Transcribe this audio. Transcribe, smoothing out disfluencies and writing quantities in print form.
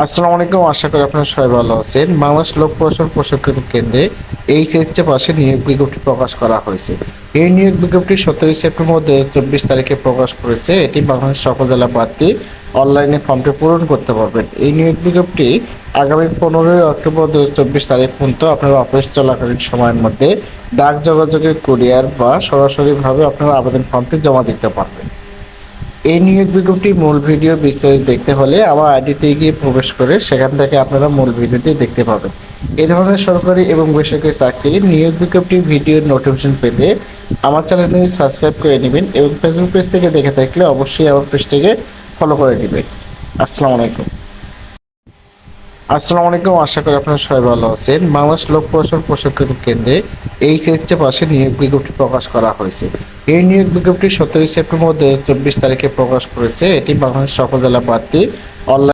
আসসালামু আলাইকুম। আশা করি আপনারা সবাই ভালো আছেন। বাংলাদেশ লোক প্রশাসন প্রশিক্ষণ কেন্দ্রে এইচএসসি পাশে নিয়োগ বিজ্ঞপ্তি প্রকাশ করা হয়েছে। এই নিয়োগ বিজ্ঞপ্তি 17 সেপ্টেম্বর 2024 তারিখে প্রকাশ করেছে। এটি বাংলাদেশ সকল জেলা প্রার্থী অনলাইনে ফর্মটি পূরণ করতে পারবেন। এই নিয়োগ বিজ্ঞপ্তি আগামী 15 অক্টোবর 2024 তারিখ পর্যন্ত আপনার অফিস চলাকালীন সময়ের মধ্যে ডাক যোগাযোগের কুরিয়ার বা সরাসরিভাবে আপনারা আবেদন ফর্মটি জমা দিতে পারবেন। এই নিয়োগ বিজ্ঞপ্তির মূল ভিডিও বিস্তারিত দেখতে হলে আমার আইডিতে গিয়ে প্রবেশ করে সেখান থেকে আপনারা মূল ভিডিওটি দেখতে পাবেন। এই ধরনের সরকারি এবং বেসরকারি চাকরির নিয়োগ বিজ্ঞপ্তির ভিডিওর নোটিফিকেশন পেতে আমার চ্যানেলটি সাবস্ক্রাইব করে নেবেন এবং ফেসবুক পেজ থেকে দেখে থাকলে অবশ্যই আমার পেজটিকে ফলো করে নেবেন। আসসালামু আলাইকুম। আশা করি আপনারা সবাই ভালো আছেন। বাংলাদেশ লোক প্রশাসন প্রশিক্ষণ কেন্দ্রে এইচএসসি পাশে নিয়োগ বিজ্ঞপ্তি প্রকাশ করা হয়েছে। এই নিয়োগ বিজ্ঞপ্তি 17 সেপ্টেম্বর 2024 তারিখে প্রকাশ করেছে। এটি বাংলাদেশ সকল জেলা প্রার্থী অনলাইন